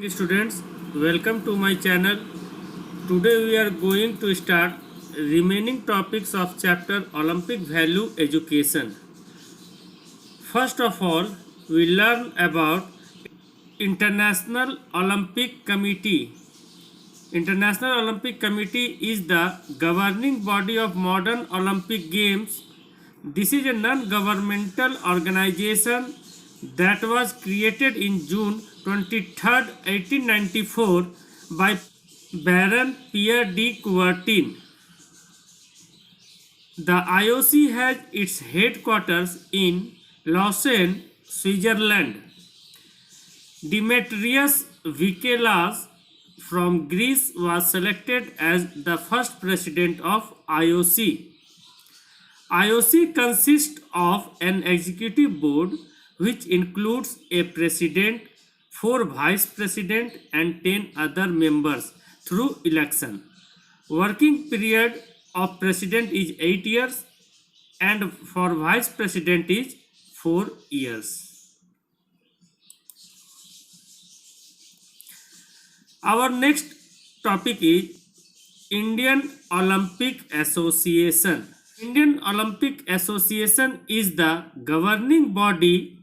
Students, welcome to my channel. Today we are going to start remaining topics of chapter Olympic Value Education. First of all, we learn about International Olympic Committee. International Olympic Committee is the governing body of modern Olympic Games. This is a non-governmental organization that was created in June 23rd, 1894 by Baron Pierre de Coubertin. The IOC has its headquarters in Lausanne, Switzerland. Demetrios Vikelas from Greece was selected as the first president of IOC. IOC consists of an executive board which includes a president, 4 vice presidents and 10 other members through election. Working period of president is 8 years and for vice president is 4 years. Our next topic is Indian Olympic Association. Indian Olympic Association is the governing body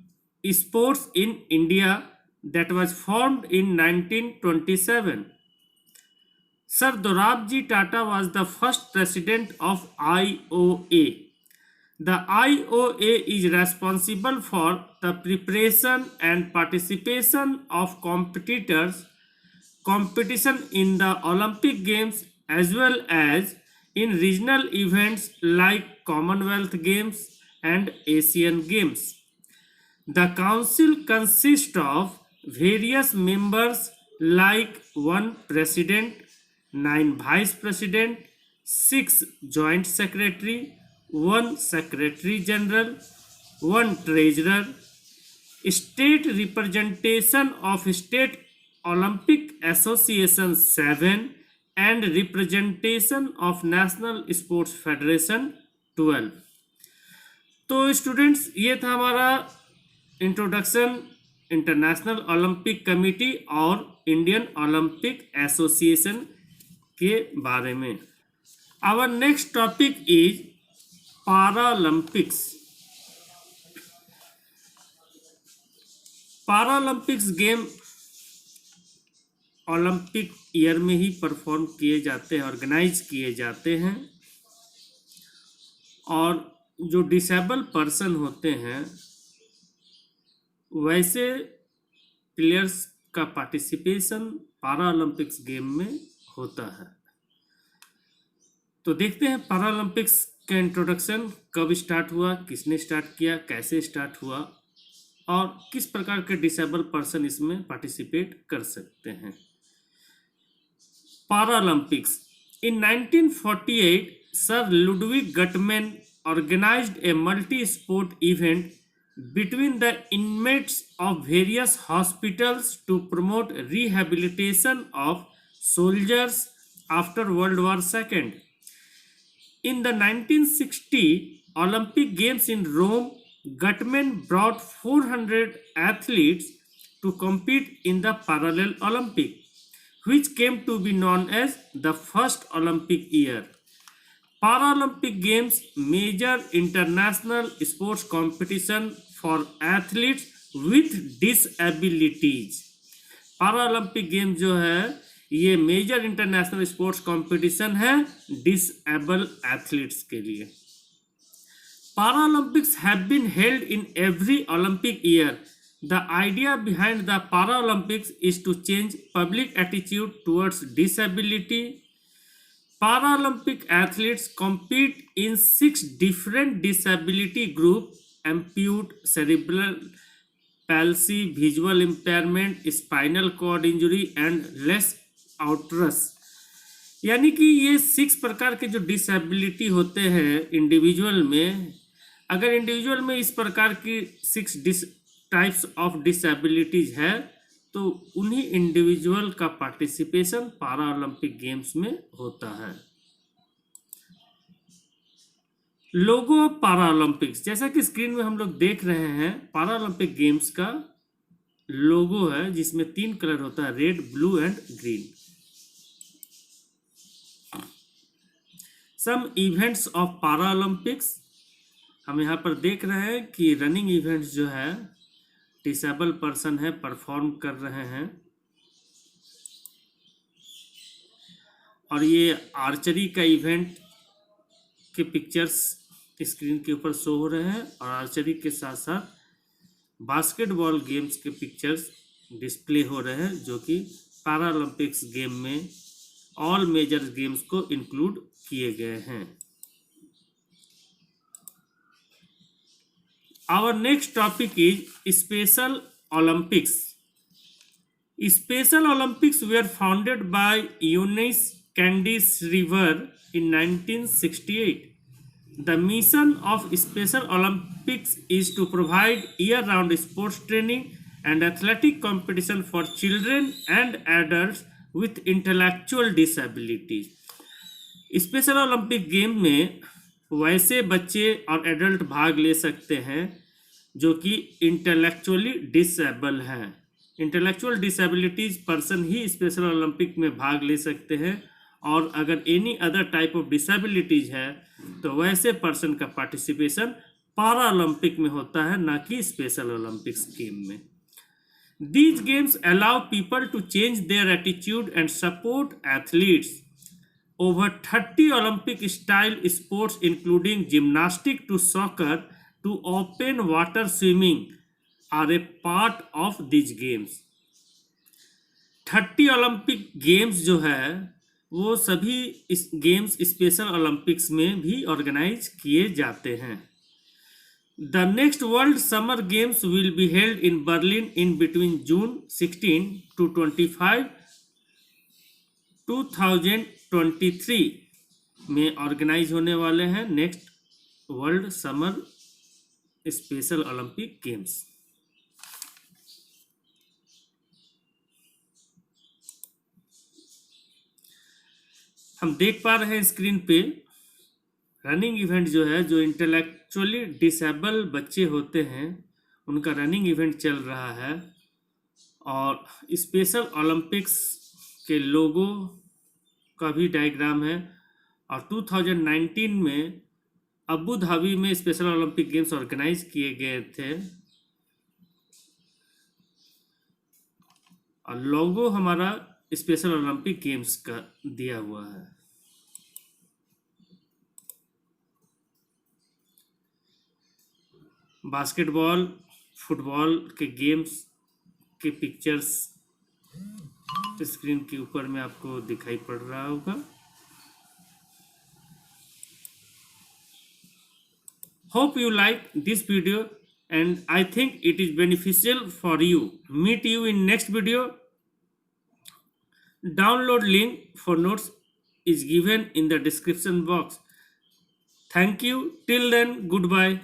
sports in India that was formed in 1927. Sir Dorabji Tata was the first president of IOA. The IOA is responsible for the preparation and participation of competition in the Olympic Games as well as in regional events like Commonwealth Games and Asian Games. The council consists of various members like 1 president, 9 vice president, 6 joint secretary, 1 secretary general, 1 treasurer, state representation of state Olympic Association 7 and representation of National Sports Federation 12. तो students ये था हमारा introduction international Olympic committee और Indian Olympic association के बारे में. Our next topic is Paralympics. Paralympics game Olympic year में ही परफॉर्म किए जाते हैं, ऑर्गेनाइज किए जाते हैं और जो डिसेबल पर्सन होते हैं वैसे प्लेयर्स का पार्टिसिपेशन पैरालंपिक्स गेम में होता है. तो देखते हैं पैरालंपिक्स का इंट्रोडक्शन कब स्टार्ट हुआ, किसने स्टार्ट किया, कैसे स्टार्ट हुआ और किस प्रकार के डिसेबल पर्सन इसमें पार्टिसिपेट कर सकते हैं. Paralympics. In 1948, Sir Ludwig Guttmann organized a multi-sport event between the inmates of various hospitals to promote rehabilitation of soldiers after World War II. In the 1960 Olympic Games in Rome, Guttmann brought 400 athletes to compete in the parallel Olympic, which came to be known as the first Olympic year. Paralympic Games major international sports competition for athletes with disabilities. Paralympic Games जो है ये major international sports competition है disable athletes के लिए. Paralympics have been held in every Olympic year. The idea behind the Paralympics is to change public attitude towards disability. Paralympic athletes compete in 6 different disability groups: ampute, cerebral palsy, visual impairment, spinal cord injury and les autres. यानी कि ये 6 प्रकार के जो disability होते हैं individual में, अगर इंडिविजुअल में इस प्रकार की 6 टाइप्स ऑफ डिसेबिलिटीज है तो उन्हीं इंडिविजुअल का पार्टिसिपेशन पैरालंपिक गेम्स में होता है. लोगो पारा ओलंपिक्स, जैसा कि स्क्रीन में हम लोग देख रहे हैं, पारा ओलंपिक गेम्स का लोगो है जिसमें 3 कलर होता है, red, blue and green. Some events of para Olympics, हम यहाँ पर देख रहे हैं कि रनिंग इवेंट्स जो है डिसेबल पर्सन है परफॉर्म कर रहे हैं, और ये आर्चरी का इवेंट के पिक्चर्स स्क्रीन के ऊपर शो हो रहे हैं, और आर्चरी के साथ साथ बास्केटबॉल गेम्स के पिक्चर्स डिस्प्ले हो रहे हैं जो कि पैरा ओलंपिक्स गेम में ऑल मेजर गेम्स को इंक्लूड किए गए हैं। Our next topic is Special Olympics. Special Olympics were founded by Eunice Candice River in 1968. The mission of Special Olympics is to provide year-round sports training and athletic competition for children and adults with intellectual disabilities. Special Olympic game में वैसे बच्चे और adult भाग ले सकते हैं जो कि इंटेलेक्चुअली डिसेबल हैं। इंटेलेक्चुअल डिसेबिलिटीज पर्सन ही स्पेशल ओलंपिक में भाग ले सकते हैं, और अगर any other type of disabilities है तो वैसे पर्सन का पार्टिसिपेशन पैरा ओलंपिक में होता है, ना कि स्पेशल ओलंपिक्स गेम में। These games allow people to change their attitude and support athletes. Over 30 Olympic style sports including gymnastics to soccer to open water swimming are a part of these games. 30 Olympic games जो है वो सभी इस games special Olympics में भी organise किए जाते हैं। The next World Summer Games will be held in Berlin in between June 16 to 25, 2023 में ऑर्गेनाइज होने वाले हैं next world summer special Olympic games. हम देख पा रहे हैं स्क्रीन पे रनिंग इवेंट जो है, जो इंटेलेक्चुअली डिसेबल बच्चे होते हैं उनका रनिंग इवेंट चल रहा है, और स्पेशल ओलंपिक्स के लोगो का भी डायग्राम है। और 2019 में अबू धाबी में स्पेशल ओलंपिक गेम्स ऑर्गेनाइज किए गए थे, और लोगो हमारा स्पेशल ओलंपिक गेम्स का दिया हुआ है। बास्केटबॉल, फुटबॉल के गेम्स के पिक्चर्स स्क्रीन के ऊपर में आपको दिखाई पड़ रहा होगा। Hope you like this video and I think it is beneficial for you. Meet you in next video. Download link for notes is given in the description box. Thank you. Till then, goodbye.